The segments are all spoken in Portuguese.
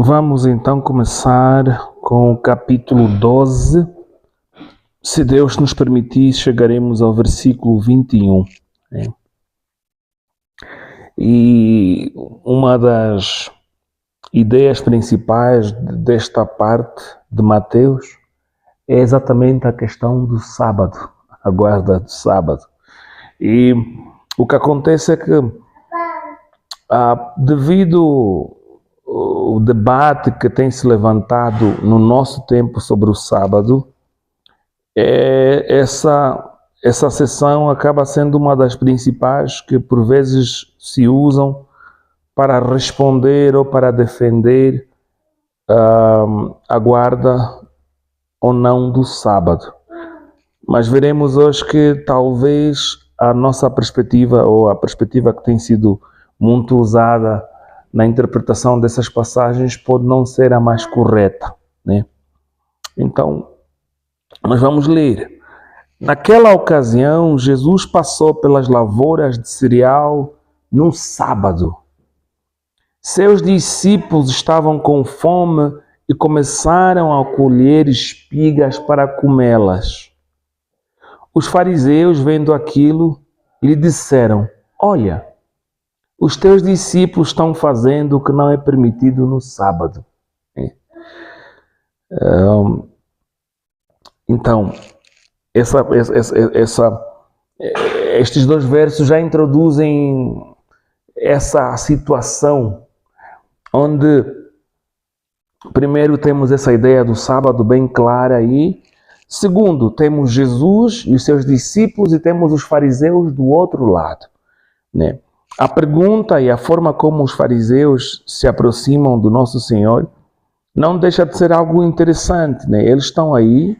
Vamos então começar com o capítulo 12. Se Deus nos permitir, chegaremos ao versículo 21. E uma das ideias principais desta parte de Mateus é exatamente a questão do sábado, a guarda do sábado. E o que acontece é que, devido ao debate que tem se levantado no nosso tempo sobre o sábado, essa sessão acaba sendo uma das principais que por vezes se usam para responder ou para defender a guarda ou não do sábado. Mas veremos hoje que talvez a nossa perspectiva, ou a perspectiva que tem sido muito usada na interpretação dessas passagens, pode não ser a mais correta, né? Então, nós vamos ler. Naquela ocasião, Jesus passou pelas lavouras de cereal no sábado. Seus discípulos estavam com fome e começaram a colher espigas para comê-las. Os fariseus, vendo aquilo, lhe disseram: Olha, os teus discípulos estão fazendo o que não é permitido no sábado. Então, estes dois versos já introduzem essa situação onde, primeiro, temos essa ideia do sábado bem clara aí. Segundo, temos Jesus e os seus discípulos e temos os fariseus do outro lado, né? A pergunta e a forma como os fariseus se aproximam do nosso Senhor não deixa de ser algo interessante, né? Eles estão aí,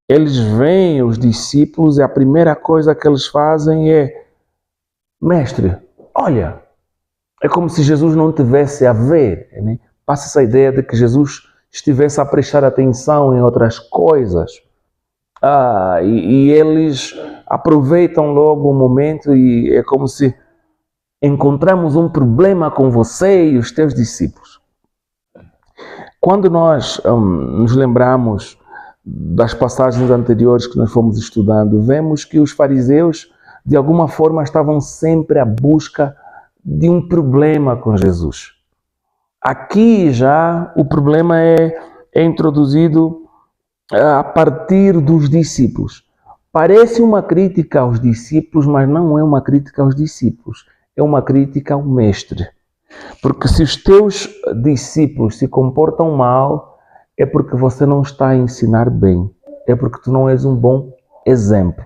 eles veem os discípulos e a primeira coisa que eles fazem é: Mestre, olha, é como se Jesus não tivesse a ver, né? Passa essa ideia de que Jesus estivesse a prestar atenção em outras coisas. E eles aproveitam logo o momento e é como se encontramos um problema com você e os teus discípulos. Quando nós nos lembramos das passagens anteriores que nós fomos estudando, vemos que os fariseus, de alguma forma, estavam sempre à busca de um problema com Jesus. Aqui já o problema é introduzido a partir dos discípulos. Parece uma crítica aos discípulos, mas não é uma crítica aos discípulos, é uma crítica ao mestre. Porque se os teus discípulos se comportam mal, é porque você não está a ensinar bem, é porque tu não és um bom exemplo.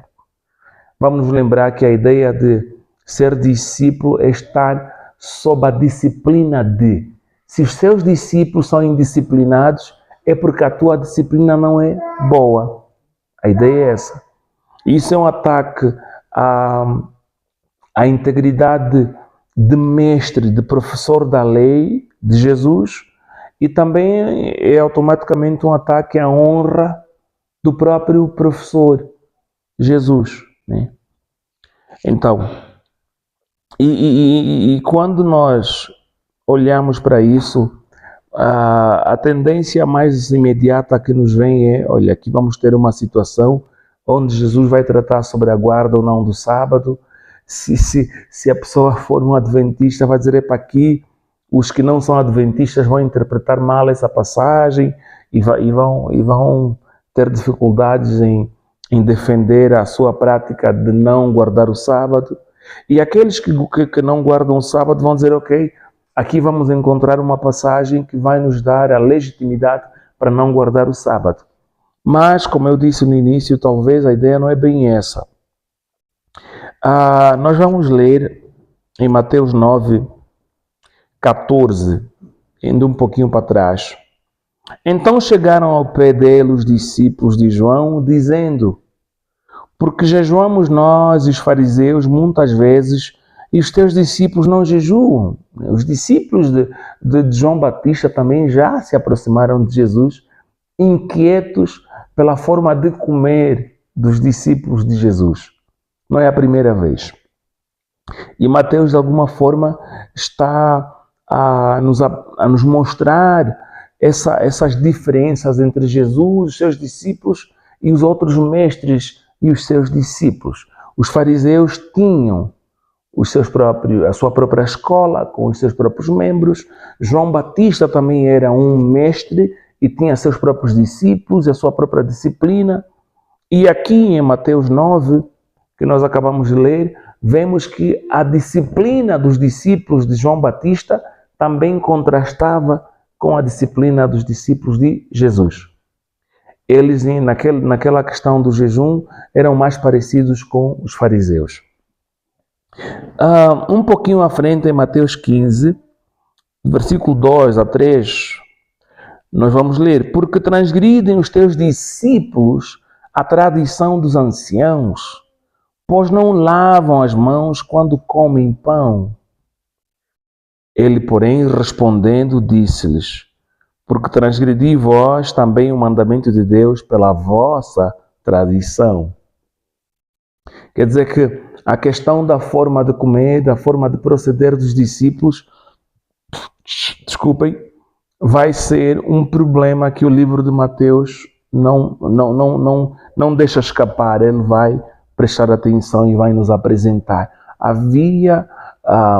Vamos nos lembrar que a ideia de ser discípulo é estar sob a disciplina de. Se os seus discípulos são indisciplinados, é porque a tua disciplina não é boa. A ideia é essa. Isso é um ataque à integridade de mestre, de professor da lei de Jesus, e também é automaticamente um ataque à honra do próprio professor Jesus, né? Então, e quando nós olhamos para isso, a tendência mais imediata que nos vem é: olha, aqui vamos ter uma situação onde Jesus vai tratar sobre a guarda ou não do sábado. Se a pessoa for um adventista, vai dizer: para aqui os que não são adventistas vão interpretar mal essa passagem e vão ter dificuldades em defender a sua prática de não guardar o sábado. E aqueles que não guardam o sábado vão dizer: ok, aqui vamos encontrar uma passagem que vai nos dar a legitimidade para não guardar o sábado. Mas, como eu disse no início, talvez a ideia não é bem essa. Nós vamos ler em Mateus 9, 14, indo um pouquinho para trás. Então chegaram ao pé dele os discípulos de João, dizendo: Porque jejuamos nós e os fariseus muitas vezes, e os teus discípulos não jejuam. Os discípulos de João Batista também já se aproximaram de Jesus, inquietos pela forma de comer dos discípulos de Jesus. Não é a primeira vez. E Mateus, de alguma forma, está a nos mostrar essas diferenças entre Jesus, os seus discípulos e os outros mestres e os seus discípulos. Os fariseus tinham a sua própria escola, com os seus próprios membros. João Batista também era um mestre e tinha seus próprios discípulos, a sua própria disciplina. E aqui em Mateus 9, que nós acabamos de ler, vemos que a disciplina dos discípulos de João Batista também contrastava com a disciplina dos discípulos de Jesus. Eles, naquela questão do jejum, eram mais parecidos com os fariseus. Um pouquinho à frente, em Mateus 15, versículo 2 a 3, nós vamos ler: porque transgridem os teus discípulos a tradição dos anciãos, pois não lavam as mãos quando comem pão. Ele, porém, respondendo, disse-lhes: porque transgredi vós também o mandamento de Deus pela vossa tradição. Quer dizer que a questão da forma de comer, da forma de proceder dos discípulos, vai ser um problema que o livro de Mateus não deixa escapar. Ele vai prestar atenção e vai nos apresentar. Havia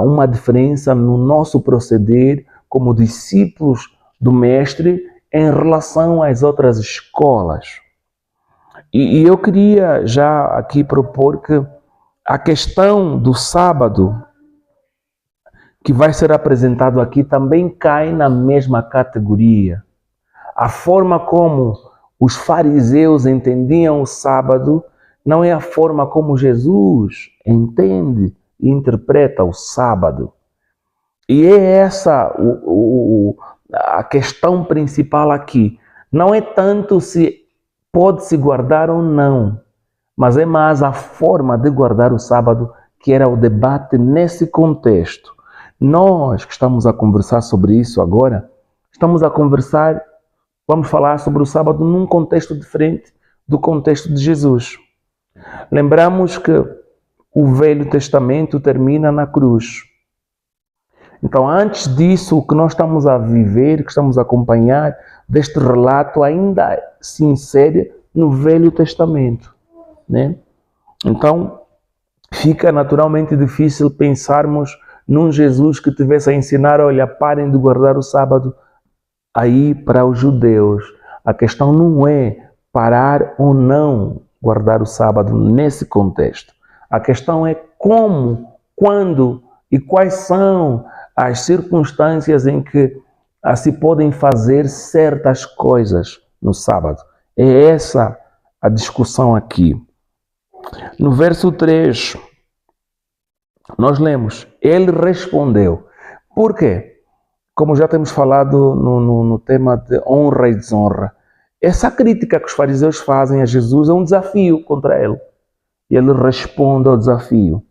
uma diferença no nosso proceder como discípulos do Mestre em relação às outras escolas. E eu queria já aqui propor que a questão do sábado, que vai ser apresentado aqui, também cai na mesma categoria. A forma como os fariseus entendiam o sábado não é a forma como Jesus entende e interpreta o sábado. E é essa a questão principal aqui. Não é tanto se pode-se guardar ou não, mas é mais a forma de guardar o sábado que era o debate nesse contexto. Nós que estamos a conversar sobre isso agora, vamos falar sobre o sábado num contexto diferente do contexto de Jesus. Lembramos que o Velho Testamento termina na cruz. Então, antes disso, o que nós estamos a viver, que estamos a acompanhar deste relato, ainda se insere no Velho Testamento, né? Então, fica naturalmente difícil pensarmos num Jesus que tivesse a ensinar: olha, parem de guardar o sábado aí para os judeus. A questão não é parar ou não guardar o sábado nesse contexto. A questão é como, quando e quais são as circunstâncias em que se podem fazer certas coisas no sábado. É essa a discussão aqui. No verso 3, nós lemos: ele respondeu. Por quê? Como já temos falado no tema de honra e desonra, essa crítica que os fariseus fazem a Jesus é um desafio contra ele. E ele responde ao desafio.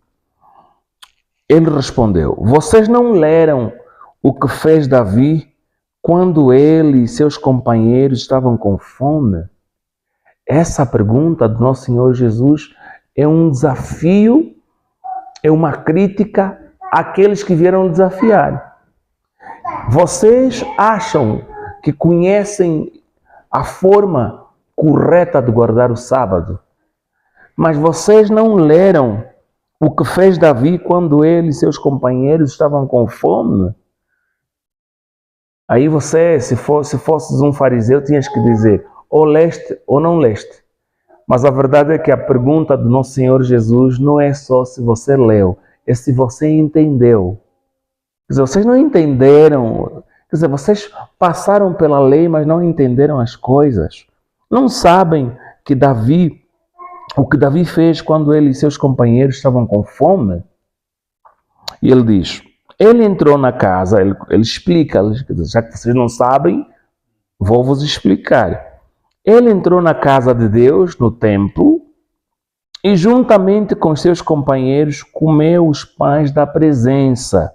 Ele respondeu: vocês não leram o que fez Davi quando ele e seus companheiros estavam com fome? Essa pergunta do nosso Senhor Jesus é um desafio, é uma crítica àqueles que vieram desafiar. Vocês acham que conhecem a forma correta de guardar o sábado, mas vocês não leram o que fez Davi quando ele e seus companheiros estavam com fome? Aí você, se fosses um fariseu, tinhas que dizer: ou leste ou não leste. Mas a verdade é que a pergunta do nosso Senhor Jesus não é só se você leu, é se você entendeu. Quer dizer, vocês não entenderam. Quer dizer, vocês passaram pela lei, mas não entenderam as coisas. Não sabem que o que Davi fez quando ele e seus companheiros estavam com fome? E ele diz: ele entrou na casa, ele explica, já que vocês não sabem, vou vos explicar. Ele entrou na casa de Deus, no templo, e juntamente com seus companheiros comeu os pães da presença,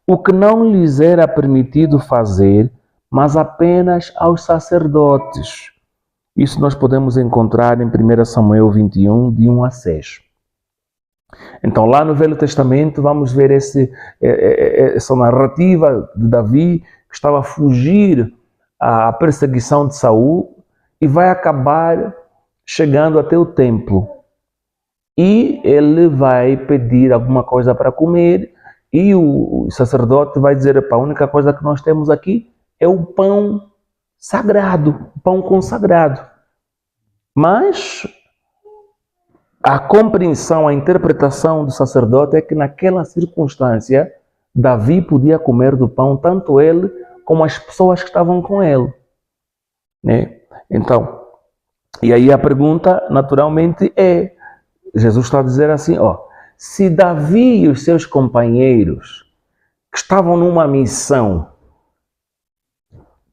o que não lhes era permitido fazer, mas apenas aos sacerdotes. Isso nós podemos encontrar em 1 Samuel 21, de 1 a 6. Então, lá no Velho Testamento, vamos ver essa narrativa de Davi, que estava a fugir à perseguição de Saul e vai acabar chegando até o templo. E ele vai pedir alguma coisa para comer e o sacerdote vai dizer: a única coisa que nós temos aqui é o pão sagrado, o pão consagrado. Mas a compreensão, a interpretação do sacerdote é que naquela circunstância Davi podia comer do pão, tanto ele como as pessoas que estavam com ele, né? Então, e aí a pergunta naturalmente é, Jesus está a dizer assim, se Davi e os seus companheiros que estavam numa missão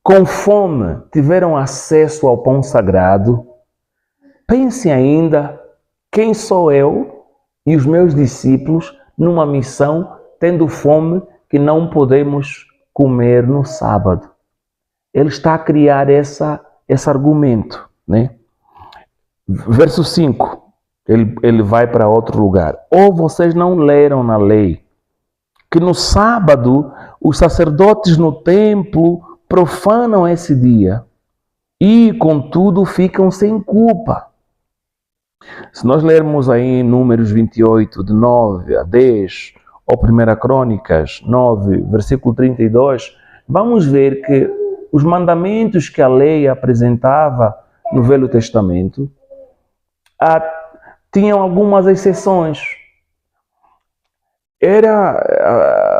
com fome tiveram acesso ao pão sagrado, pense ainda quem sou eu e os meus discípulos numa missão tendo fome que não podemos comer no sábado. Ele está a criar esse argumento, né? Verso 5, ele vai para outro lugar. Ou vocês não leram na lei que no sábado os sacerdotes no templo profanam esse dia e, contudo, ficam sem culpa. Se nós lermos aí em Números 28, de 9 a 10, ou 1 Crônicas 9, versículo 32, vamos ver que os mandamentos que a lei apresentava no Velho Testamento tinham algumas exceções.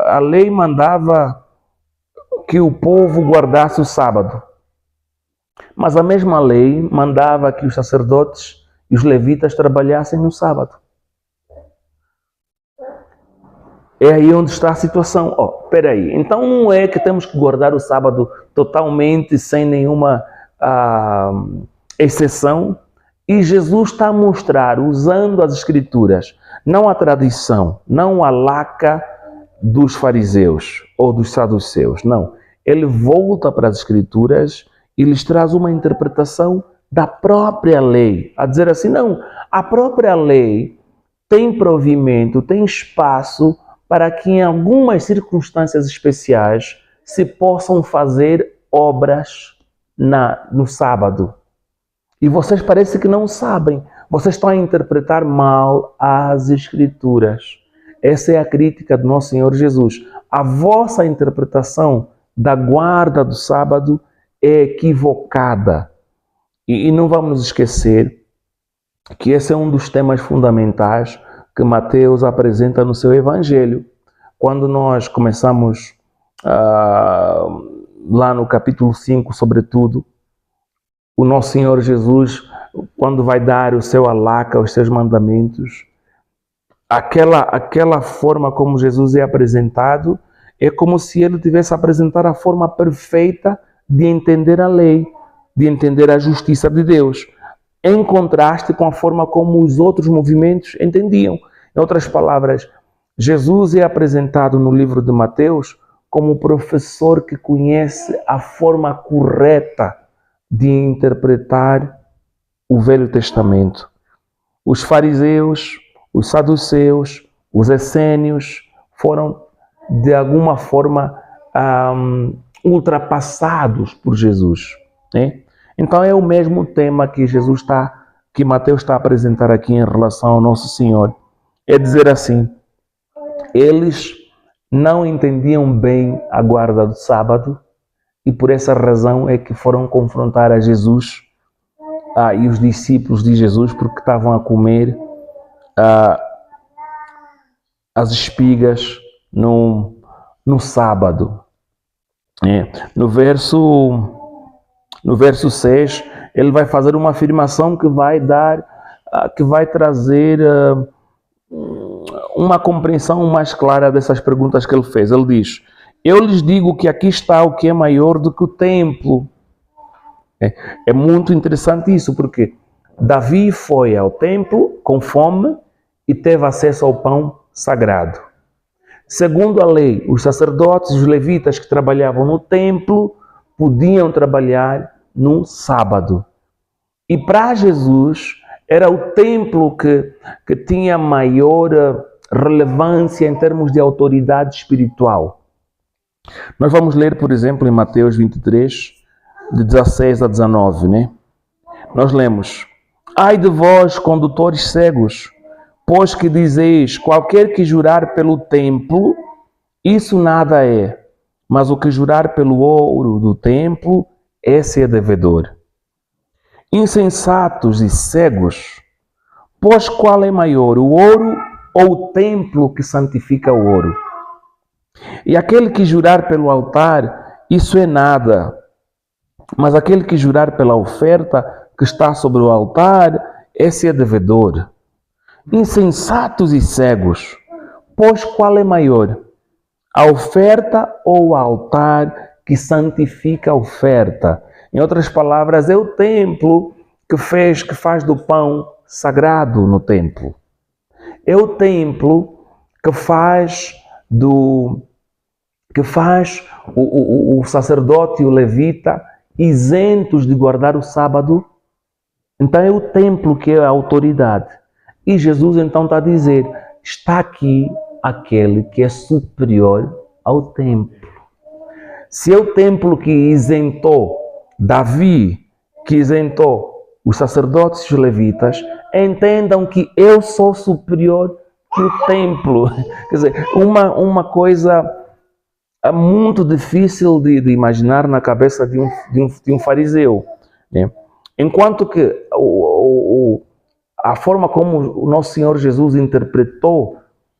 A lei mandava que o povo guardasse o sábado, mas a mesma lei mandava que os sacerdotes e os levitas trabalhassem no sábado. É aí onde está a situação. Espera aí, então não é que temos que guardar o sábado totalmente, sem nenhuma exceção? E Jesus está a mostrar, usando as Escrituras, não a tradição, não a laca dos fariseus ou dos saduceus, não. Ele volta para as Escrituras e lhes traz uma interpretação da própria lei, a dizer assim, não, a própria lei tem provimento, tem espaço para que em algumas circunstâncias especiais se possam fazer obras no sábado. E vocês parecem que não sabem, vocês estão a interpretar mal as Escrituras. Essa é a crítica do nosso Senhor Jesus. A vossa interpretação da guarda do sábado é equivocada. E não vamos nos esquecer que esse é um dos temas fundamentais que Mateus apresenta no seu Evangelho. Quando nós começamos lá no capítulo 5, sobretudo, o nosso Senhor Jesus, quando vai dar o seu alaca, os seus mandamentos, aquela forma como Jesus é apresentado, é como se ele tivesse a apresentar a forma perfeita de entender a lei, de entender a justiça de Deus, em contraste com a forma como os outros movimentos entendiam. Em outras palavras, Jesus é apresentado no livro de Mateus como o professor que conhece a forma correta de interpretar o Velho Testamento. Os fariseus, os saduceus, os essênios foram de alguma forma ultrapassados por Jesus, né? Então é o mesmo tema que Mateus está a apresentar aqui em relação ao nosso Senhor. É dizer assim, eles não entendiam bem a guarda do sábado e por essa razão é que foram confrontar a Jesus e os discípulos de Jesus porque estavam a comer as espigas no sábado. No verso 6, ele vai fazer uma afirmação que vai trazer uma compreensão mais clara dessas perguntas que ele fez. Ele diz, eu lhes digo que aqui está o que é maior do que o templo. É muito interessante isso, porque Davi foi ao templo com fome e teve acesso ao pão sagrado. Segundo a lei, os sacerdotes e os levitas que trabalhavam no templo podiam trabalhar no sábado. E para Jesus, Era o templo que tinha maior relevância em termos de autoridade espiritual. Nós vamos ler, por exemplo, em Mateus 23, de 16 a 19, né? Nós lemos: ai de vós, condutores cegos, pois que dizeis, qualquer que jurar pelo templo, isso nada é, mas o que jurar pelo ouro do templo, esse é devedor. Insensatos e cegos, pois qual é maior, o ouro ou o templo que santifica o ouro? E aquele que jurar pelo altar, isso é nada, mas aquele que jurar pela oferta que está sobre o altar, esse é devedor. Insensatos e cegos, pois qual é maior, a oferta ou o altar que santifica a oferta? Em outras palavras, é o templo que faz do pão sagrado no templo. É o templo que faz o sacerdote e o levita isentos de guardar o sábado. Então é o templo que é a autoridade. E Jesus então está a dizer, está aqui aquele que é superior ao templo. Se é o templo que isentou Davi, que isentou os sacerdotes e os levitas, entendam que eu sou superior que o templo. Quer dizer, uma coisa muito difícil de imaginar na cabeça de um fariseu, né? Enquanto que a forma como o nosso Senhor Jesus interpretou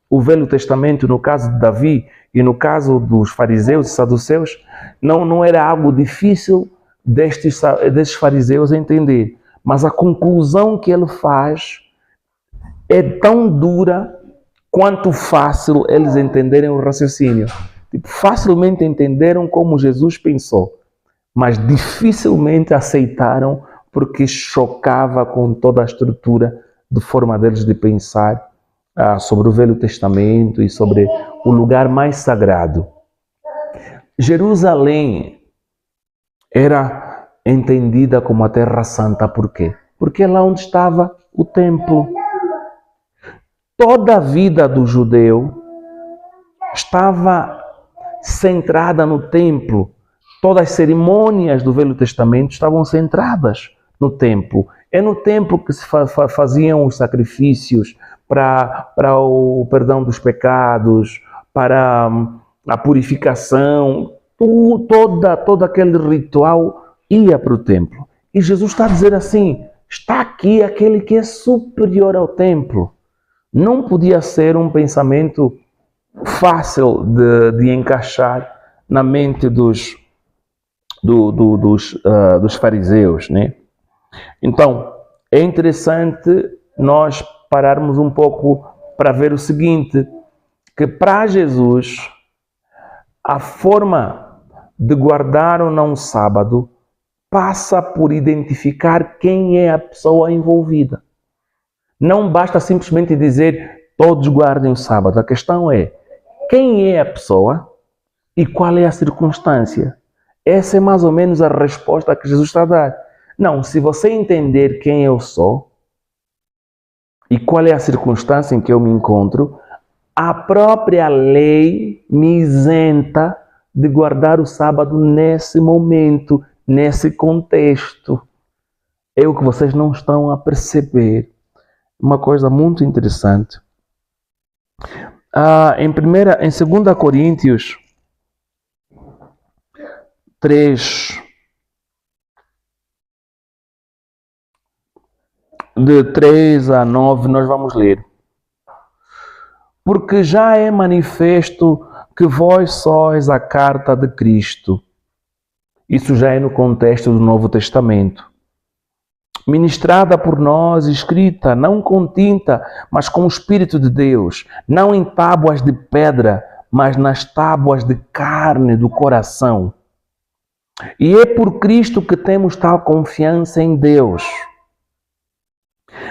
o Velho Testamento, no caso de Davi e no caso dos fariseus e saduceus, não era algo difícil destes fariseus entender. Mas a conclusão que ele faz é tão dura quanto fácil eles entenderem o raciocínio. Facilmente entenderam como Jesus pensou, mas dificilmente aceitaram porque chocava com toda a estrutura de forma deles de pensar sobre o Velho Testamento e sobre o lugar mais sagrado. Jerusalém era entendida como a Terra Santa, por quê? Porque é lá onde estava o templo. Toda a vida do judeu estava centrada no templo. Todas as cerimônias do Velho Testamento estavam centradas no templo. É no templo que se faziam os sacrifícios para o perdão dos pecados, para a purificação. Todo aquele ritual ia para o templo. E Jesus está a dizer assim, está aqui aquele que é superior ao templo. Não podia ser um pensamento fácil de encaixar na mente dos fariseus, né? Então, é interessante nós pararmos um pouco para ver o seguinte, que para Jesus, a forma de guardar ou não o sábado passa por identificar quem é a pessoa envolvida. Não basta simplesmente dizer, todos guardem o sábado. A questão é, quem é a pessoa e qual é a circunstância? Essa é mais ou menos a resposta que Jesus está a dar. Não, se você entender quem eu sou e qual é a circunstância em que eu me encontro, a própria lei me isenta de guardar o sábado nesse momento, nesse contexto. É o que vocês não estão a perceber. Uma coisa muito interessante. Em 2 Coríntios 3, de 3 a 9, nós vamos ler. Porque já é manifesto que vós sois a carta de Cristo. Isso já é no contexto do Novo Testamento. Ministrada por nós, escrita, não com tinta, mas com o Espírito de Deus, não em tábuas de pedra, mas nas tábuas de carne do coração. E é por Cristo que temos tal confiança em Deus.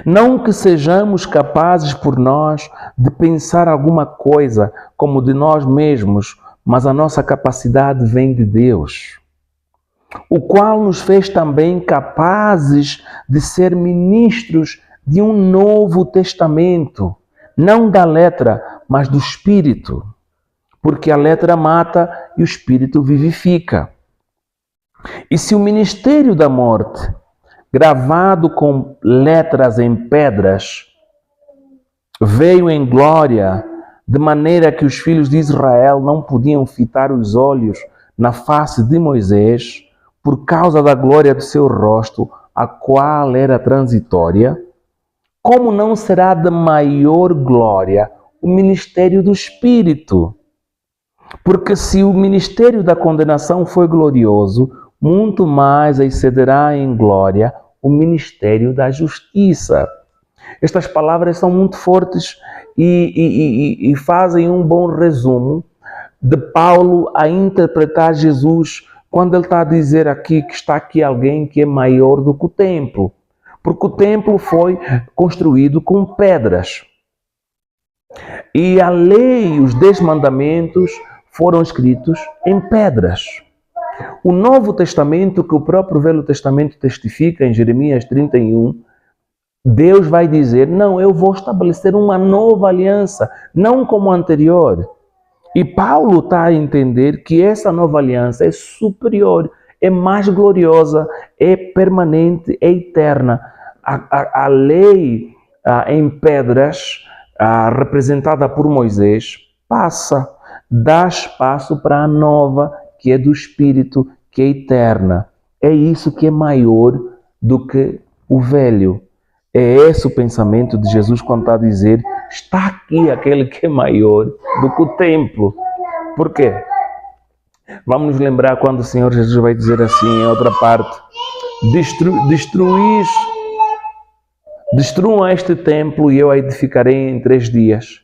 Não que sejamos capazes por nós de pensar alguma coisa como de nós mesmos, mas a nossa capacidade vem de Deus, o qual nos fez também capazes de ser ministros de um novo testamento, não da letra, mas do espírito, porque a letra mata e o espírito vivifica. E se o ministério da morte, gravado com letras em pedras, veio em glória, de maneira que os filhos de Israel não podiam fitar os olhos na face de Moisés, por causa da glória do seu rosto, a qual era transitória, como não será de maior glória o ministério do Espírito? Porque se o ministério da condenação foi glorioso, muito mais excederá em glória o ministério da justiça. Estas palavras são muito fortes e fazem um bom resumo de Paulo a interpretar Jesus quando ele está a dizer aqui que está aqui alguém que é maior do que o templo. Porque o templo foi construído com pedras. E a lei e os 10 mandamentos foram escritos em pedras. O Novo Testamento, que o próprio Velho Testamento testifica em Jeremias 31, Deus vai dizer, não, eu vou estabelecer uma nova aliança, não como a anterior. E Paulo está a entender que essa nova aliança é superior, é mais gloriosa, é permanente, é eterna. A lei em pedras, representada por Moisés, passa, dá espaço para a nova, que é do Espírito, que é eterna. É isso que é maior do que o velho. É esse o pensamento de Jesus quando está a dizer, está aqui aquele que é maior do que o templo. Por quê? Vamos nos lembrar quando o Senhor Jesus vai dizer assim em outra parte, destruam este templo e eu a edificarei em 3 dias.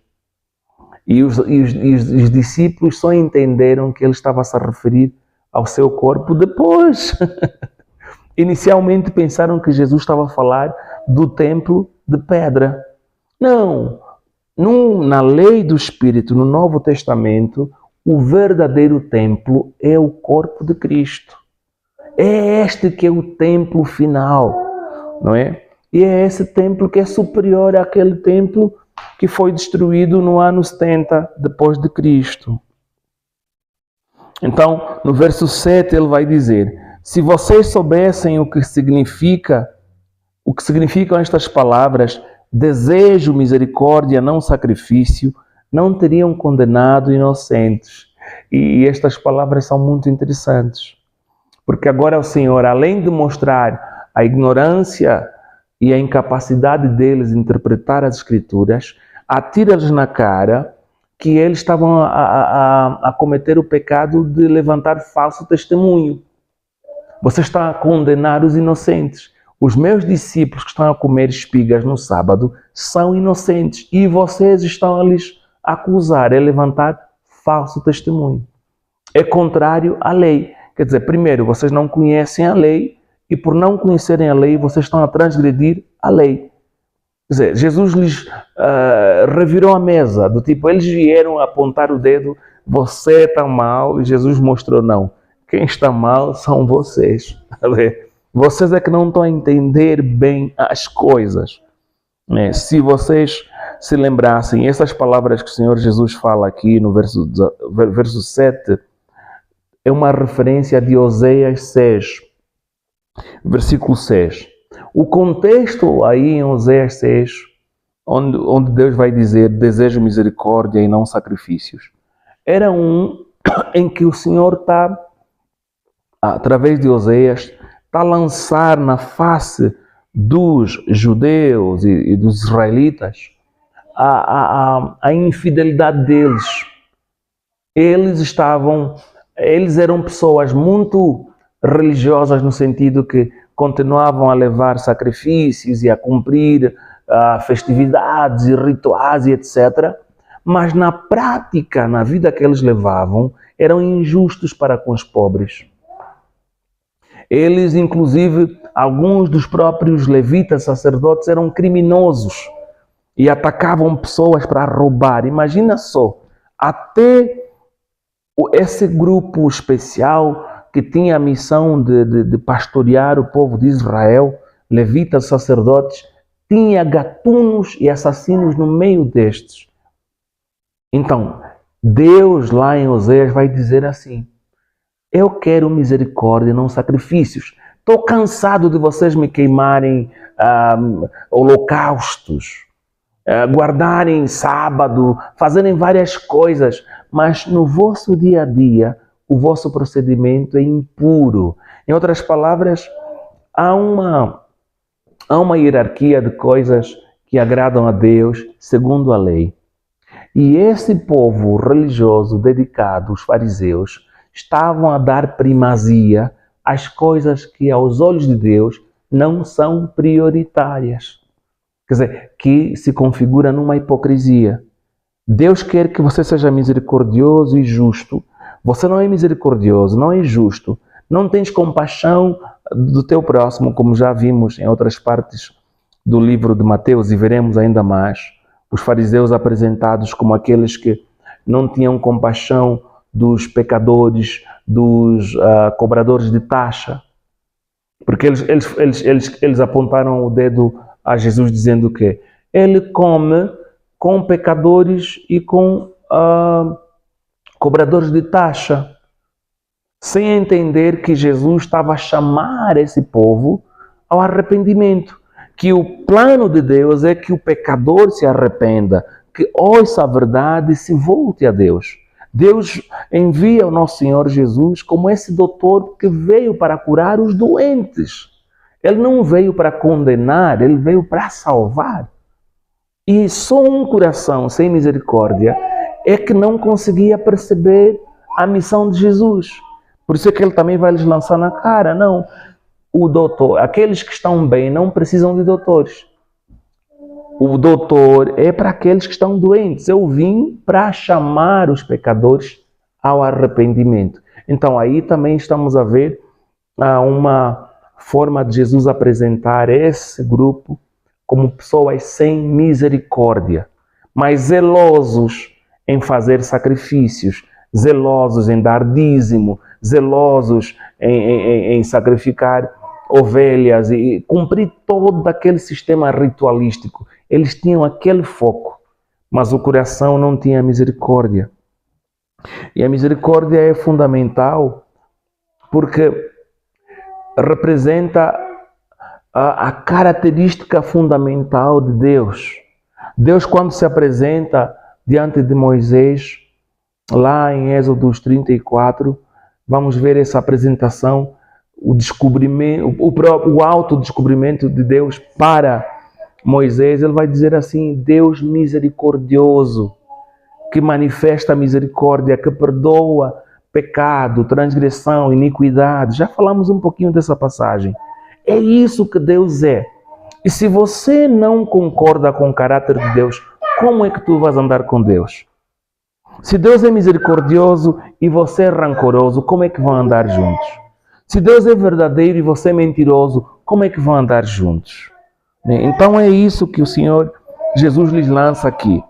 E os discípulos só entenderam que ele estava a se referir ao seu corpo depois. Inicialmente pensaram que Jesus estava a falar do templo de pedra. Não. Na lei do Espírito, no Novo Testamento, o verdadeiro templo é o corpo de Cristo. É este que é o templo final, não é? E é esse templo que é superior àquele templo que foi destruído no ano 70 depois de Cristo. Então, no verso 7 ele vai dizer, se vocês soubessem o que significam estas palavras, desejo misericórdia, não sacrifício, não teriam condenado inocentes. E estas palavras são muito interessantes, porque agora o Senhor, além de mostrar a ignorância e a incapacidade deles de interpretar as Escrituras, atira-lhes na cara que eles estavam a cometer o pecado de levantar falso testemunho. Você está a condenar os inocentes. Os meus discípulos que estão a comer espigas no sábado são inocentes e vocês estão a lhes acusar, a levantar falso testemunho. É contrário à lei. Quer dizer, primeiro, vocês não conhecem a lei e por não conhecerem a lei, vocês estão a transgredir a lei. Quer dizer, Jesus lhes revirou a mesa, do tipo, eles vieram apontar o dedo, você está mal, e Jesus mostrou, não, quem está mal são vocês. Vocês é que não estão a entender bem as coisas. Se vocês se lembrassem, essas palavras que o Senhor Jesus fala aqui no verso 7, é uma referência de Oséias 6, versículo 6. O contexto aí em Oséias 6, onde Deus vai dizer desejo misericórdia e não sacrifícios, era em que o Senhor está, através de Oséias, está a lançar na face dos judeus e dos israelitas a infidelidade deles. Eles eram pessoas muito religiosas no sentido que continuavam a levar sacrifícios e a cumprir festividades e rituais e etc. Mas na prática, na vida que eles levavam, eram injustos para com os pobres. Eles, inclusive, alguns dos próprios levitas, sacerdotes, eram criminosos e atacavam pessoas para roubar. Imagina só, até esse grupo especial que tinha a missão de pastorear o povo de Israel, levitas, sacerdotes, tinha gatunos e assassinos no meio destes. Então, Deus lá em Oséias vai dizer assim: eu quero misericórdia, não sacrifícios. Estou cansado de vocês me queimarem holocaustos, guardarem sábado, fazerem várias coisas, mas no vosso dia a dia, o vosso procedimento é impuro. Em outras palavras, há uma hierarquia de coisas que agradam a Deus segundo a lei. E esse povo religioso dedicado, os fariseus, estavam a dar primazia às coisas que aos olhos de Deus não são prioritárias. Quer dizer, que se configura numa hipocrisia. Deus quer que você seja misericordioso e justo. Você não é misericordioso, não é justo. Não tens compaixão do teu próximo, como já vimos em outras partes do livro de Mateus, e veremos ainda mais. Os fariseus apresentados como aqueles que não tinham compaixão dos pecadores, dos cobradores de taxa. Porque eles apontaram o dedo a Jesus dizendo que ele come com pecadores e com cobradores de taxa, sem entender que Jesus estava a chamar esse povo ao arrependimento, que o plano de Deus é que o pecador se arrependa, que ouça a verdade e se volte a Deus. Deus envia o nosso Senhor Jesus como esse doutor que veio para curar os doentes. Ele não veio para condenar, ele veio para salvar. E só um coração sem misericórdia é que não conseguia perceber a missão de Jesus. Por isso é que ele também vai lhes lançar na cara. Não, o doutor, aqueles que estão bem não precisam de doutores. O doutor é para aqueles que estão doentes. Eu vim para chamar os pecadores ao arrependimento. Então aí também estamos a ver uma forma de Jesus apresentar esse grupo como pessoas sem misericórdia, mas zelosos em fazer sacrifícios, zelosos em dar dízimo, zelosos em sacrificar ovelhas e cumprir todo aquele sistema ritualístico. Eles tinham aquele foco, mas o coração não tinha misericórdia. E a misericórdia é fundamental porque representa a característica fundamental de Deus. Deus, quando se apresenta diante de Moisés, lá em Êxodo 34, vamos ver essa apresentação, o descobrimento, o autodescobrimento de Deus para Moisés. Ele vai dizer assim: Deus misericordioso, que manifesta a misericórdia, que perdoa pecado, transgressão, iniquidade. Já falamos um pouquinho dessa passagem. É isso que Deus é. E se você não concorda com o caráter de Deus, como é que tu vais andar com Deus? Se Deus é misericordioso e você é rancoroso, como é que vão andar juntos? Se Deus é verdadeiro e você é mentiroso, como é que vão andar juntos? Então é isso que o Senhor Jesus lhes lança aqui.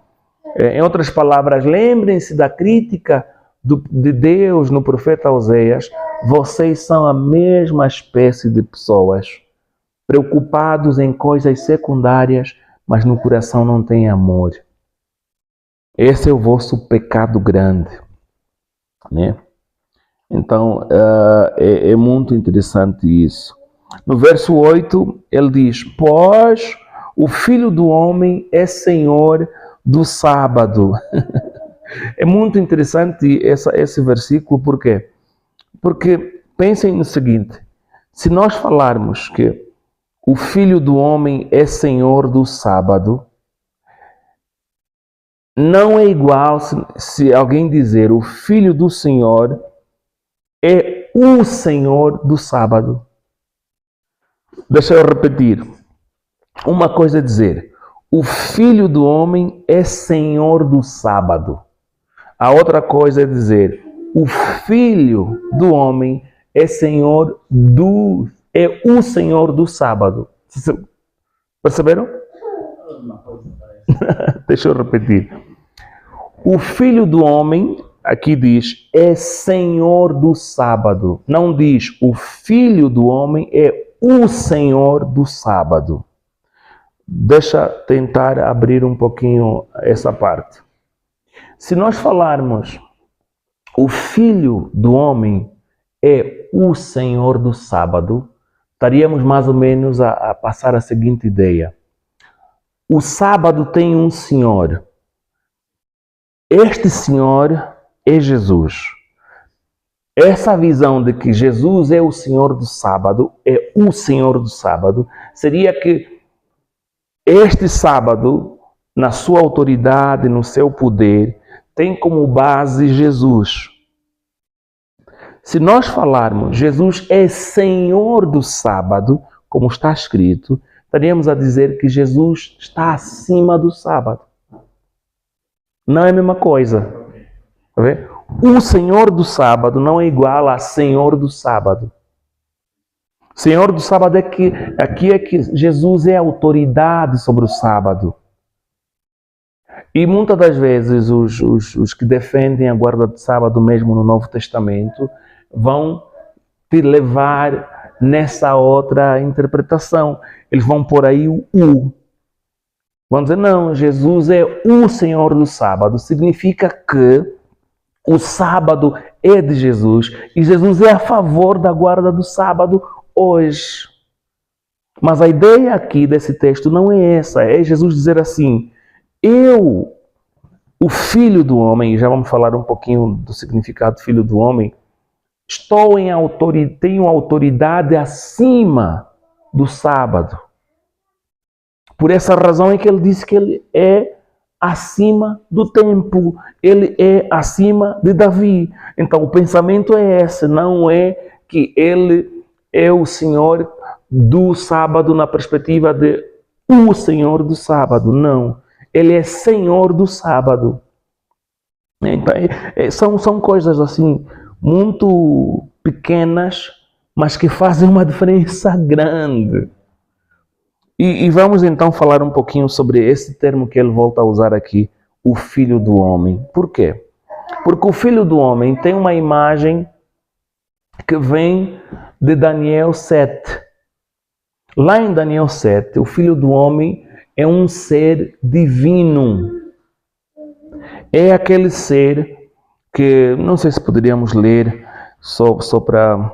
Em outras palavras, lembrem-se da crítica de Deus no profeta Oséias. Vocês são a mesma espécie de pessoas, preocupados em coisas secundárias, mas no coração não tem amor. Esse é o vosso pecado grande, né? Então, é muito interessante isso. No verso 8, ele diz: pois o Filho do Homem é Senhor do sábado. É muito interessante esse versículo, por quê? Porque pensem no seguinte: se nós falarmos que o Filho do Homem é Senhor do sábado, não é igual se alguém dizer o Filho do Senhor é o Senhor do sábado. Deixa eu repetir. Uma coisa é dizer: o Filho do Homem é Senhor do sábado. A outra coisa é dizer: o Filho do Homem é o Senhor do sábado. Perceberam? Deixa eu repetir. O Filho do Homem, aqui diz, é Senhor do sábado. Não diz o Filho do Homem é o Senhor do sábado. deixa tentar abrir um pouquinho essa parte. Se nós falarmos o Filho do Homem é o Senhor do sábado, estaríamos mais ou menos a passar a seguinte ideia. O sábado tem um Senhor. Este Senhor é Jesus. Essa visão de que Jesus é o Senhor do sábado, é o Senhor do sábado, seria que este sábado, na sua autoridade, no seu poder, tem como base Jesus. Se nós falarmos Jesus é Senhor do sábado, como está escrito, estaríamos a dizer que Jesus está acima do sábado. Não é a mesma coisa. Tá vendo? O Senhor do sábado não é igual a Senhor do sábado. Senhor do sábado aqui é que Jesus é autoridade sobre o sábado. E muitas das vezes os que defendem a guarda do sábado mesmo no Novo Testamento vão te levar nessa outra interpretação. Eles vão por aí o U. Vão dizer, não, Jesus é o Senhor do sábado. Significa que o sábado é de Jesus e Jesus é a favor da guarda do sábado hoje. Mas a ideia aqui desse texto não é essa. É Jesus dizer assim, eu, o Filho do Homem, e já vamos falar um pouquinho do significado do Filho do Homem, tenho autoridade acima do sábado. Por essa razão é que ele disse que ele é acima do tempo, ele é acima de Davi. Então o pensamento é esse, não é que ele é o Senhor do sábado na perspectiva de o Senhor do sábado, não. Ele é Senhor do sábado. Então, são coisas assim muito pequenas, mas que fazem uma diferença grande. E vamos então falar um pouquinho sobre esse termo que ele volta a usar aqui, o Filho do Homem. Por quê? Porque o Filho do Homem tem uma imagem que vem de Daniel 7. Lá em Daniel 7, o Filho do Homem é um ser divino. É aquele ser que, não sei se poderíamos ler, só para...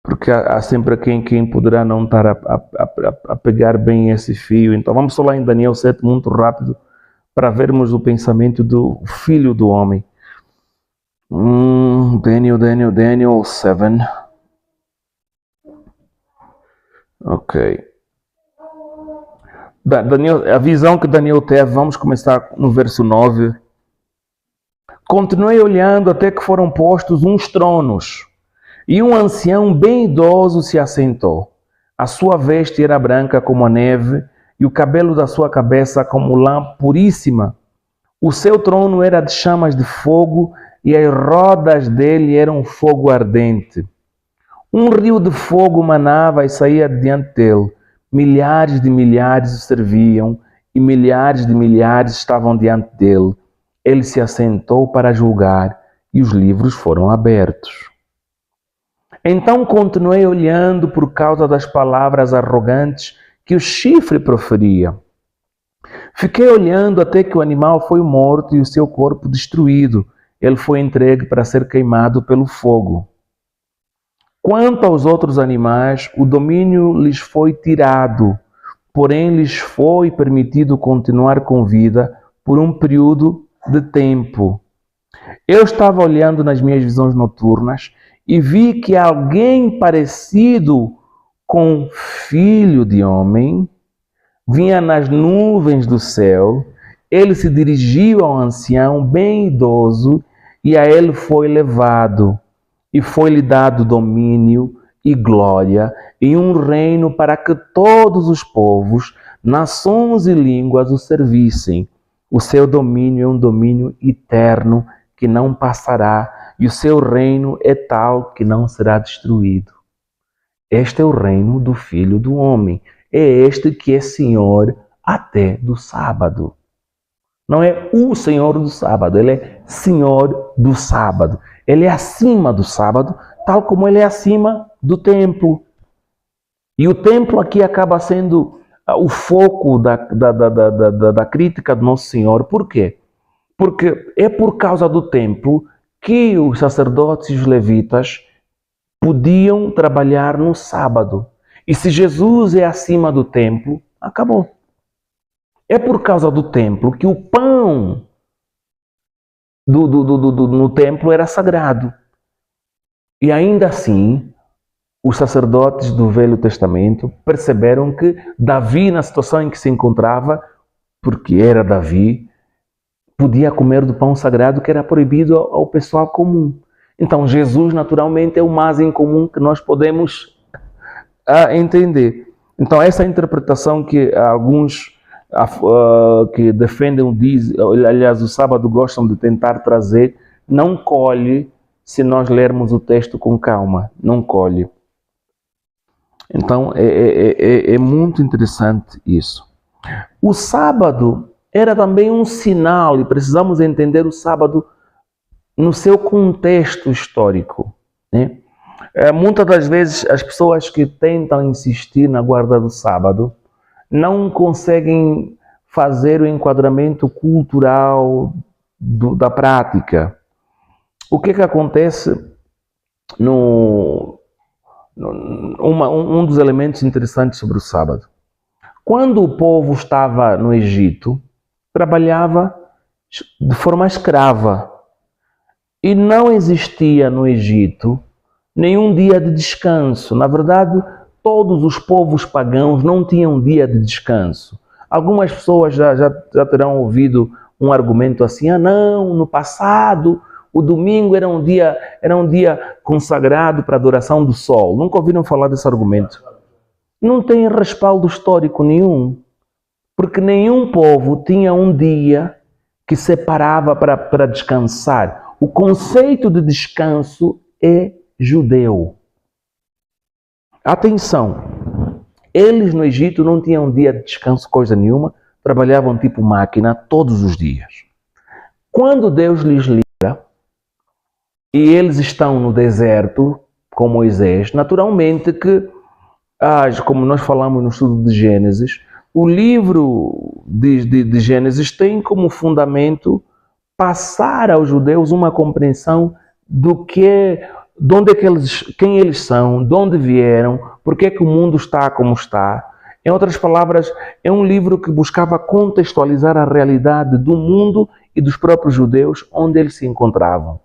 Porque há sempre quem poderá não estar a pegar bem esse fio. Então vamos só lá em Daniel 7, muito rápido, para vermos o pensamento do Filho do Homem. Daniel 7. Ok. A visão que Daniel teve, vamos começar no verso 9. Continuei olhando até que foram postos uns tronos, e um ancião bem idoso se assentou. A sua veste era branca como a neve, e o cabelo da sua cabeça como lã puríssima. O seu trono era de chamas de fogo, e as rodas dele eram fogo ardente. Um rio de fogo manava e saía diante dele. Milhares de milhares o serviam, e milhares de milhares estavam diante dele. Ele se assentou para julgar, e os livros foram abertos. Então continuei olhando por causa das palavras arrogantes que o chifre proferia. Fiquei olhando até que o animal foi morto e o seu corpo destruído. Ele foi entregue para ser queimado pelo fogo. Quanto aos outros animais, o domínio lhes foi tirado, porém lhes foi permitido continuar com vida por um período de tempo. Eu estava olhando nas minhas visões noturnas e vi que alguém parecido com Filho de Homem vinha nas nuvens do céu. Ele se dirigiu ao ancião bem idoso e a ele foi levado. E foi-lhe dado domínio e glória e um reino para que todos os povos, nações e línguas o servissem. O seu domínio é um domínio eterno que não passará, e o seu reino é tal que não será destruído. Este é o reino do Filho do Homem. É este que é Senhor até do sábado. Não é o Senhor do sábado, ele é Senhor do sábado. Ele é acima do sábado, tal como ele é acima do templo. E o templo aqui acaba sendo o foco da crítica do Nosso Senhor. Por quê? Porque é por causa do templo que os sacerdotes e os levitas podiam trabalhar no sábado. E se Jesus é acima do templo, acabou. É por causa do templo que o pão no templo era sagrado. E ainda assim, os sacerdotes do Velho Testamento perceberam que Davi, na situação em que se encontrava, porque era Davi, podia comer do pão sagrado que era proibido ao pessoal comum. Então, Jesus, naturalmente, é o mais incomum que nós podemos entender. Então, essa interpretação que alguns que defendem o sábado gostam de tentar trazer, não colhe se nós lermos o texto com calma, não colhe. Então, é muito interessante isso. O sábado era também um sinal, e precisamos entender o sábado no seu contexto histórico, né? Muitas das vezes as pessoas que tentam insistir na guarda do sábado não conseguem fazer o enquadramento cultural da prática. O que acontece um dos elementos interessantes sobre o sábado? Quando o povo estava no Egito, trabalhava de forma escrava. E não existia no Egito nenhum dia de descanso. Na verdade, todos os povos pagãos não tinham dia de descanso. Algumas pessoas já terão ouvido um argumento assim: não, no passado o domingo era um dia consagrado para a adoração do sol. Nunca ouviram falar desse argumento? Não tem respaldo histórico nenhum, porque nenhum povo tinha um dia que separava para descansar. O conceito de descanso é judeu. Atenção, eles no Egito não tinham dia de descanso, coisa nenhuma, trabalhavam tipo máquina todos os dias. Quando Deus lhes livra e eles estão no deserto com Moisés, naturalmente que, como nós falamos no estudo de Gênesis, o livro de Gênesis tem como fundamento passar aos judeus uma compreensão quem eles são, de onde vieram, por que o mundo está como está. Em outras palavras, é um livro que buscava contextualizar a realidade do mundo e dos próprios judeus onde eles se encontravam.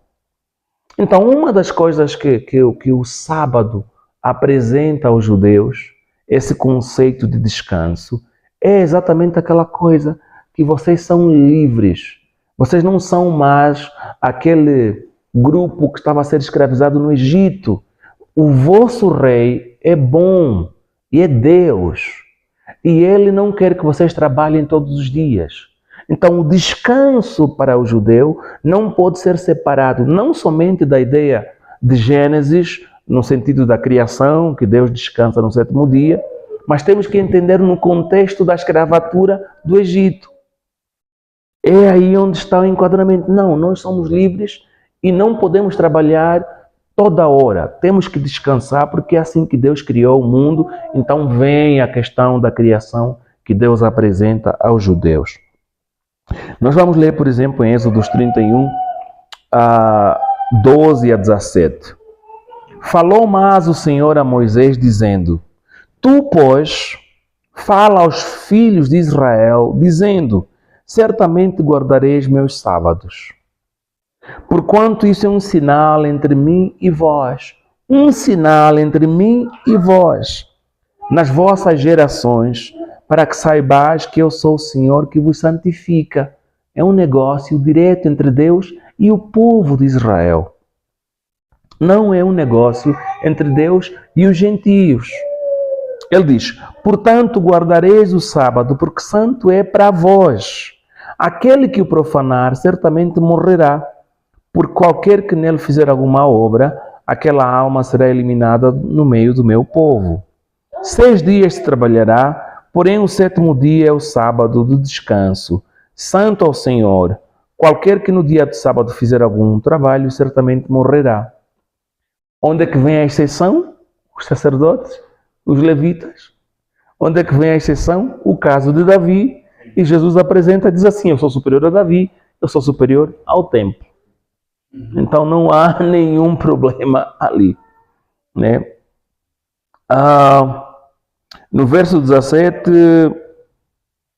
Então, uma das coisas que o sábado apresenta aos judeus, esse conceito de descanso, é exatamente aquela coisa que vocês são livres. Vocês não são mais aquele grupo que estava a ser escravizado no Egito. O vosso rei é bom e é Deus. E ele não quer que vocês trabalhem todos os dias. Então, o descanso para o judeu não pode ser separado não somente da ideia de Gênesis, no sentido da criação, que Deus descansa no sétimo dia, mas temos que entender no contexto da escravatura do Egito. É aí onde está o enquadramento. Não, nós somos livres e não podemos trabalhar toda hora. Temos que descansar porque é assim que Deus criou o mundo. Então vem a questão da criação que Deus apresenta aos judeus. Nós vamos ler, por exemplo, em Êxodo 31, 12 a 17. Falou mais o Senhor a Moisés, dizendo: Tu, pois, fala aos filhos de Israel, dizendo: Certamente guardareis meus sábados. Porquanto isso é um sinal entre mim e vós. Um sinal entre mim e vós, nas vossas gerações, para que saibais que eu sou o Senhor que vos santifica. É um negócio direto entre Deus e o povo de Israel. Não é um negócio entre Deus e os gentios. Ele diz: Portanto, guardareis o sábado, porque santo é para vós. Aquele que o profanar certamente morrerá. Por qualquer que nele fizer alguma obra, aquela alma será eliminada no meio do meu povo. 6 dias se trabalhará, porém o 7º dia é o sábado de descanso, santo ao Senhor. Qualquer que no dia do sábado fizer algum trabalho, certamente morrerá. Onde é que vem a exceção? Os sacerdotes. Os levitas. Onde é que vem a exceção? O caso de Davi. E Jesus apresenta e diz assim: eu sou superior a Davi, eu sou superior ao templo. Então não há nenhum problema ali, né? No verso 17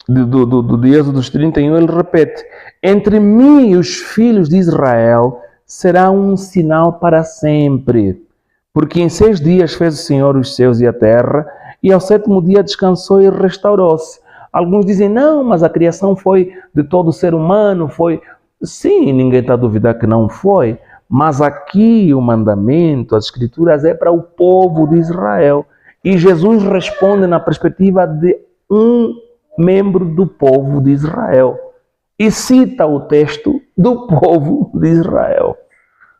de Êxodo 31, ele repete: entre mim e os filhos de Israel será um sinal para sempre, porque em 6 dias fez o Senhor os céus e a terra, e ao 7º dia descansou e restaurou-se. Alguns dizem, não, mas a criação foi de todo ser humano, foi... Sim, ninguém está a duvidar que não foi, mas aqui o mandamento, as escrituras, é para o povo de Israel. E Jesus responde na perspectiva de um membro do povo de Israel. E cita o texto do povo de Israel,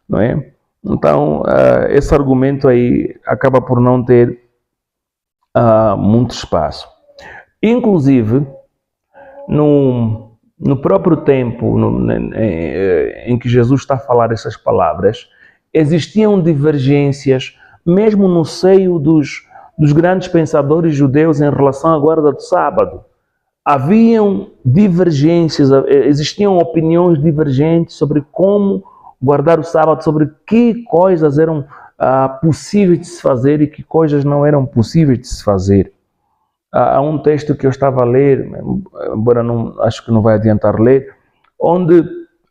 não é? Então, esse argumento aí acaba por não ter muito espaço. Inclusive, no próprio tempo em que Jesus está a falar essas palavras, existiam divergências, mesmo no seio dos grandes pensadores judeus em relação à guarda do sábado. Haviam divergências, existiam opiniões divergentes sobre como guardar o sábado, sobre que coisas eram possíveis de se fazer e que coisas não eram possíveis de se fazer. Há um texto que eu estava a ler, embora acho que não vai adiantar ler, onde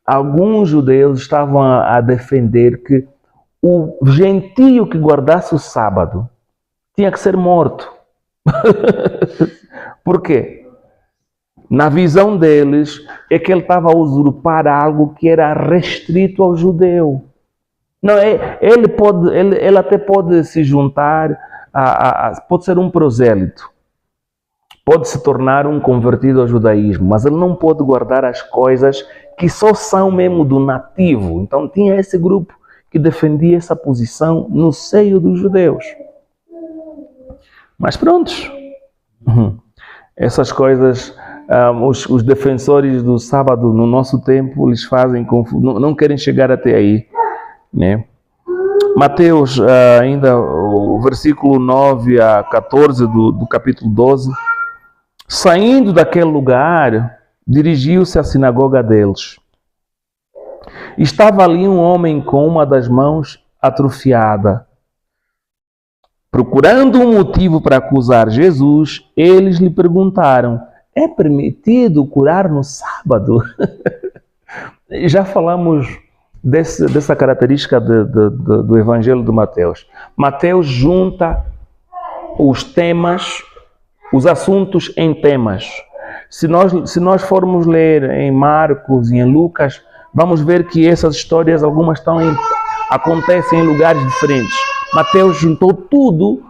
alguns judeus estavam a defender que o gentio que guardasse o sábado tinha que ser morto. Por quê? Na visão deles, é que ele estava a usurpar algo que era restrito ao judeu. Não, ele até pode se juntar, pode ser um prosélito. Pode se tornar um convertido ao judaísmo, mas ele não pode guardar as coisas que só são mesmo do nativo. Então tinha esse grupo que defendia essa posição no seio dos judeus. Mas prontos, essas coisas, os defensores do sábado no nosso tempo, eles fazem confusão, não querem chegar até aí, né? Mateus, ainda o versículo 9 a 14 do capítulo 12, saindo daquele lugar, dirigiu-se à sinagoga deles. Estava ali um homem com uma das mãos atrofiada. Procurando um motivo para acusar Jesus, eles lhe perguntaram: é permitido curar no sábado? Já falamos dessa característica do Evangelho de Mateus. Mateus junta os temas, os assuntos em temas. Se nós formos ler em Marcos e em Lucas, vamos ver que essas histórias, algumas acontecem em lugares diferentes. Mateus juntou tudo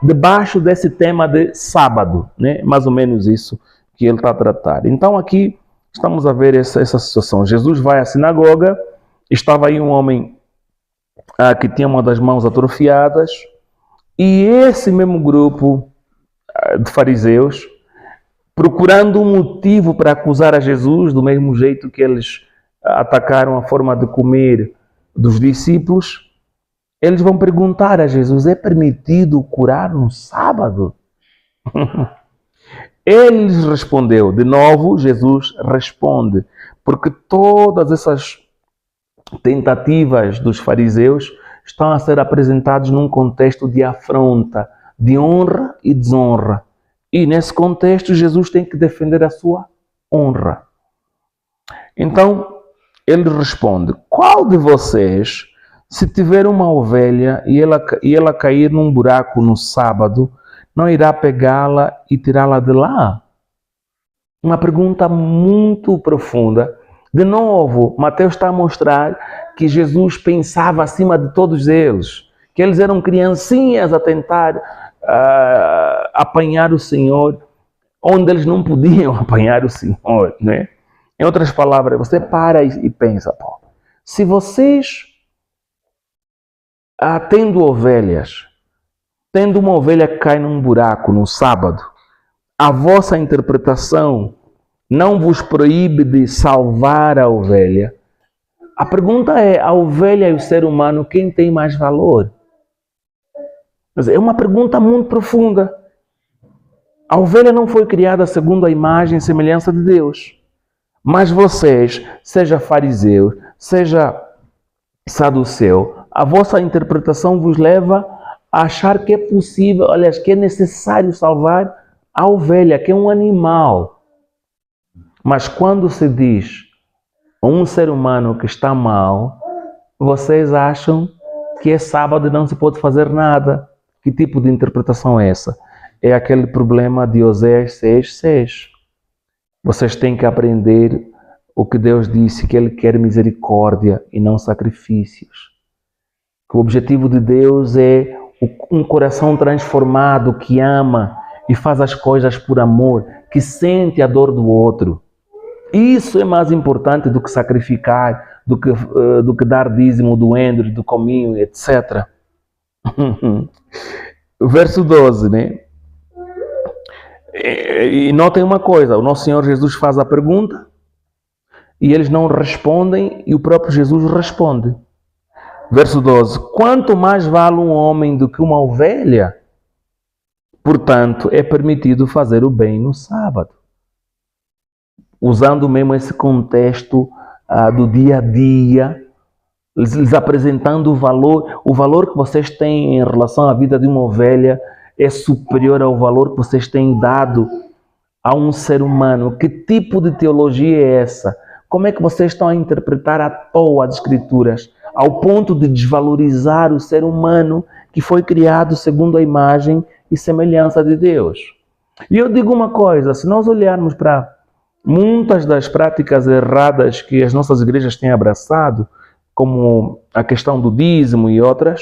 debaixo desse tema de sábado, né? Mais ou menos isso que ele está a tratar. Então aqui estamos a ver essa situação. Jesus vai à sinagoga, estava aí um homem que tinha uma das mãos atrofiadas, e esse mesmo grupo de fariseus, procurando um motivo para acusar a Jesus, do mesmo jeito que eles atacaram a forma de comer dos discípulos, eles vão perguntar a Jesus: é permitido curar no sábado? Ele lhes respondeu. De novo, Jesus responde, porque todas essas tentativas dos fariseus estão a ser apresentados num contexto de afronta, de honra e desonra. E nesse contexto, Jesus tem que defender a sua honra. Então, ele responde: qual de vocês, se tiver uma ovelha e ela cair num buraco no sábado, não irá pegá-la e tirá-la de lá? Uma pergunta muito profunda. De novo, Mateus está a mostrar que Jesus pensava acima de todos eles, que eles eram criancinhas a tentar apanhar o Senhor onde eles não podiam apanhar o Senhor, né? Em outras palavras, você para e pensa: se vocês, tendo ovelhas, tendo uma ovelha que cai num buraco no sábado, a vossa interpretação não vos proíbe de salvar a ovelha. A pergunta é: a ovelha e o ser humano, quem tem mais valor? Mas é uma pergunta muito profunda. A ovelha não foi criada segundo a imagem e semelhança de Deus. Mas vocês, seja fariseu, seja saduceu, a vossa interpretação vos leva a achar que é possível, aliás, que é necessário salvar a ovelha, que é um animal. Mas quando se diz um ser humano que está mal, vocês acham que é sábado e não se pode fazer nada. Que tipo de interpretação é essa? É aquele problema de Oséias 6:6. Vocês têm que aprender o que Deus disse, que Ele quer misericórdia e não sacrifícios. Que o objetivo de Deus é um coração transformado, que ama e faz as coisas por amor, que sente a dor do outro. Isso é mais importante do que sacrificar, do que dar dízimo do endro, do cominho, etc. Verso 12, né? E notem uma coisa, o nosso Senhor Jesus faz a pergunta e eles não respondem e o próprio Jesus responde. Verso 12, quanto mais vale um homem do que uma ovelha? Portanto, é permitido fazer o bem no sábado. Usando mesmo esse contexto do dia a dia, lhes apresentando o valor que vocês têm em relação à vida de uma ovelha é superior ao valor que vocês têm dado a um ser humano. Que tipo de teologia é essa? Como é que vocês estão a interpretar à toa as Escrituras, ao ponto de desvalorizar o ser humano que foi criado segundo a imagem e semelhança de Deus? E eu digo uma coisa, se nós olharmos para muitas das práticas erradas que as nossas igrejas têm abraçado, como a questão do dízimo e outras,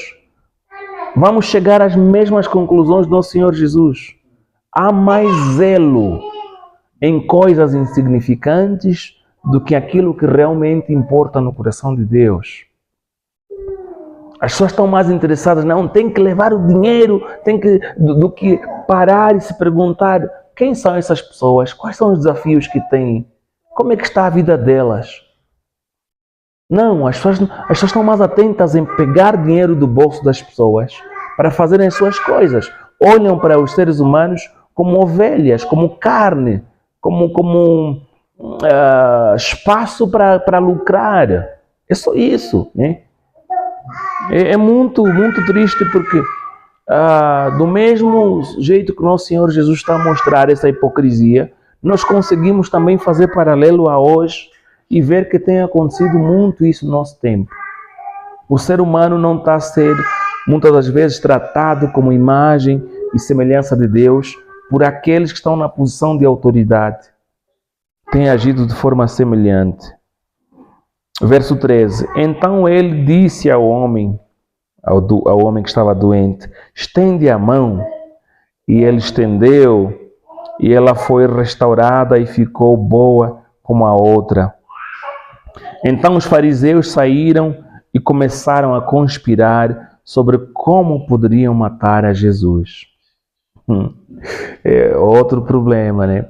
vamos chegar às mesmas conclusões do nosso Senhor Jesus. Há mais zelo em coisas insignificantes do que aquilo que realmente importa no coração de Deus. As pessoas estão mais interessadas, não, tem que levar o dinheiro, do que parar e se perguntar quem são essas pessoas, quais são os desafios que têm, como é que está a vida delas. Não, as pessoas estão mais atentas em pegar dinheiro do bolso das pessoas para fazerem as suas coisas. Olham para os seres humanos como ovelhas, como carne, como espaço para lucrar. É só isso, né? É muito, muito triste porque do mesmo jeito que o nosso Senhor Jesus está a mostrar essa hipocrisia, nós conseguimos também fazer paralelo a hoje e ver que tem acontecido muito isso no nosso tempo. O ser humano não está a ser, muitas das vezes, tratado como imagem e semelhança de Deus por aqueles que estão na posição de autoridade. Tem agido de forma semelhante. Verso 13. Então ele disse ao homem que estava doente, estende a mão. E ele estendeu, e ela foi restaurada e ficou boa como a outra. Então os fariseus saíram e começaram a conspirar sobre como poderiam matar a Jesus. É outro problema, né?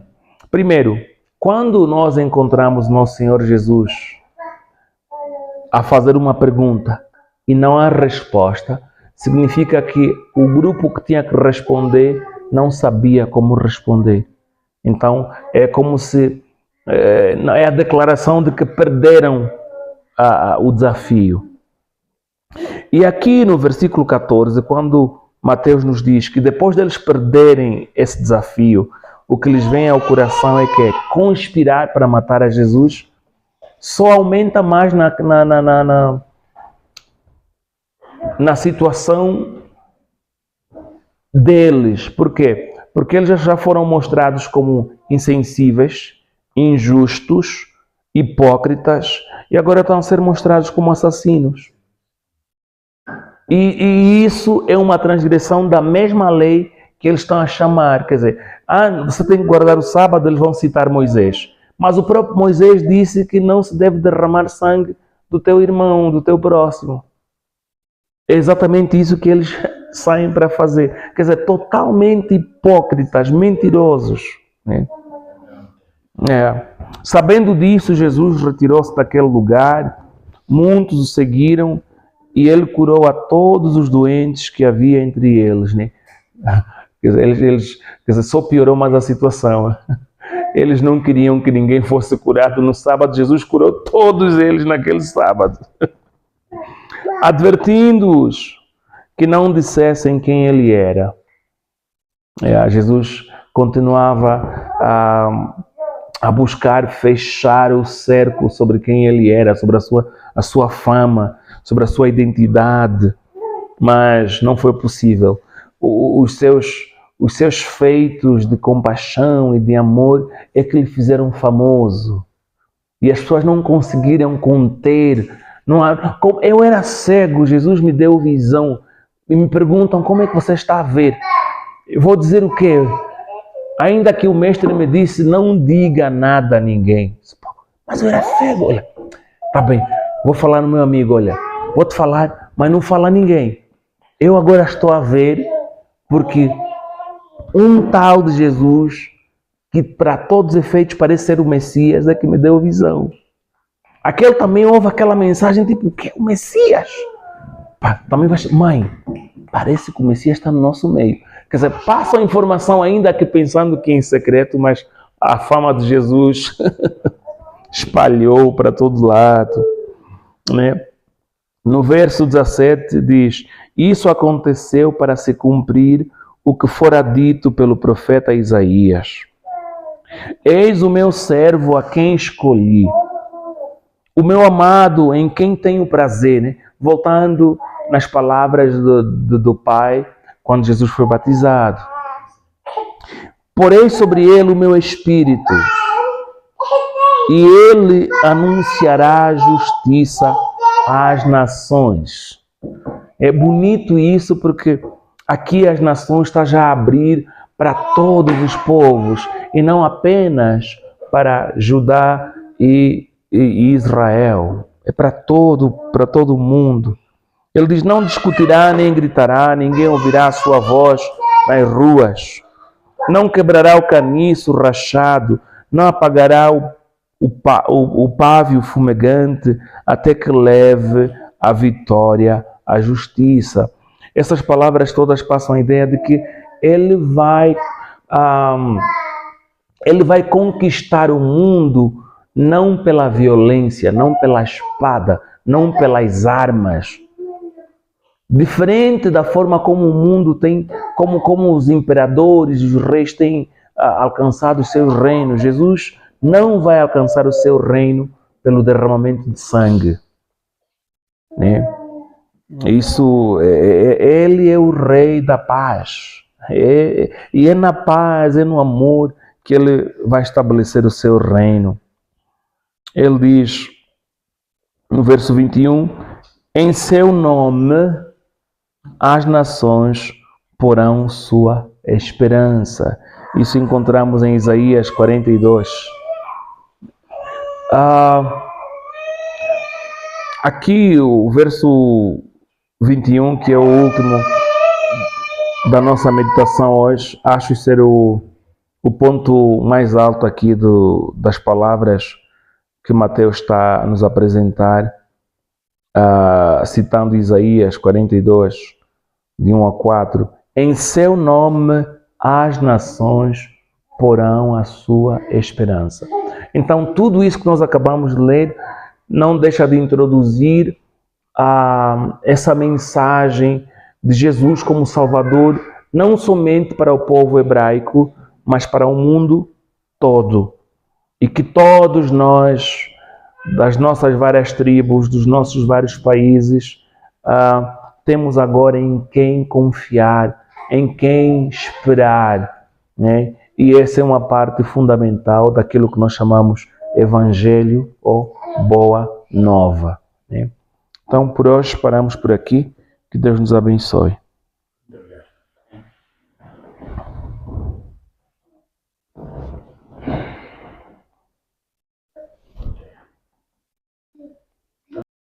Primeiro, quando nós encontramos nosso Senhor Jesus a fazer uma pergunta e não há resposta, significa que o grupo que tinha que responder não sabia como responder. Então, é como se é a declaração de que perderam o desafio. E aqui no versículo 14, quando Mateus nos diz que depois deles perderem esse desafio, o que lhes vem ao coração é que é conspirar para matar a Jesus, só aumenta mais na situação deles. Por quê? Porque eles já foram mostrados como insensíveis, injustos, hipócritas, e agora estão a ser mostrados como assassinos. E isso é uma transgressão da mesma lei que eles estão a chamar. Quer dizer, você tem que guardar o sábado, eles vão citar Moisés. Mas o próprio Moisés disse que não se deve derramar sangue do teu irmão, do teu próximo. É exatamente isso que eles saem para fazer. Quer dizer, totalmente hipócritas, mentirosos, né? Sabendo disso, Jesus retirou-se daquele lugar, muitos o seguiram e ele curou a todos os doentes que havia entre eles, né? Quer dizer, só piorou mais a situação. Eles não queriam que ninguém fosse curado no sábado. Jesus curou todos eles naquele sábado, advertindo-os que não dissessem quem ele era. Jesus continuava a buscar fechar o cerco sobre quem ele era, sobre a sua fama, sobre a sua identidade, mas não foi possível. Os seus feitos de compaixão e de amor é que lhe fizeram famoso. E as pessoas não conseguiram conter. Eu era cego, Jesus me deu visão. E me perguntam, como é que você está a ver? Eu vou dizer o quê? Ainda que o mestre me disse, não diga nada a ninguém. Mas eu era cego, olha. Tá bem, vou falar no meu amigo, olha. Vou te falar, mas não fala a ninguém. Eu agora estou a ver, porque um tal de Jesus, que para todos os efeitos parece ser o Messias, é que me deu visão. Aquele também ouve aquela mensagem, tipo, o que é o Messias? Também vai ser, mãe, parece que o Messias está no nosso meio. Quer dizer, passa a informação ainda que pensando que é em secreto, mas a fama de Jesus espalhou para todo lado, né? No verso 17 diz, isso aconteceu para se cumprir o que fora dito pelo profeta Isaías. Eis o meu servo a quem escolhi, o meu amado em quem tenho prazer, né? Voltando nas palavras do Pai, quando Jesus foi batizado. Porei sobre ele o meu espírito, e ele anunciará justiça às nações. É bonito isso, porque aqui as nações estão já a abrir para todos os povos, e não apenas para Judá e Israel. É para todo mundo. Ele diz, não discutirá nem gritará, ninguém ouvirá a sua voz nas ruas. Não quebrará o caniço rachado, não apagará o pavio fumegante, até que leve a vitória à justiça. Essas palavras todas passam a ideia de que ele vai conquistar o mundo não pela violência, não pela espada, não pelas armas. Diferente da forma como o mundo tem, como os imperadores, os reis têm alcançado os seus reinos. Jesus não vai alcançar o seu reino pelo derramamento de sangue, né? Isso, ele é o rei da paz. E é na paz, é no amor que ele vai estabelecer o seu reino. Ele diz no verso 21, em seu nome as nações porão sua esperança. Isso encontramos em Isaías 42. Aqui o verso 21, que é o último da nossa meditação hoje, acho ser o ponto mais alto aqui das palavras que Mateus está a nos apresentar, citando Isaías 42, de 1 a 4. Em seu nome as nações porão a sua esperança. Então, tudo isso que nós acabamos de ler não deixa de introduzir essa mensagem de Jesus como Salvador, não somente para o povo hebraico, mas para o mundo todo. E que todos nós, das nossas várias tribos, dos nossos vários países, temos agora em quem confiar, em quem esperar, né? E essa é uma parte fundamental daquilo que nós chamamos Evangelho ou Boa Nova, né? Então, por hoje, paramos por aqui. Que Deus nos abençoe.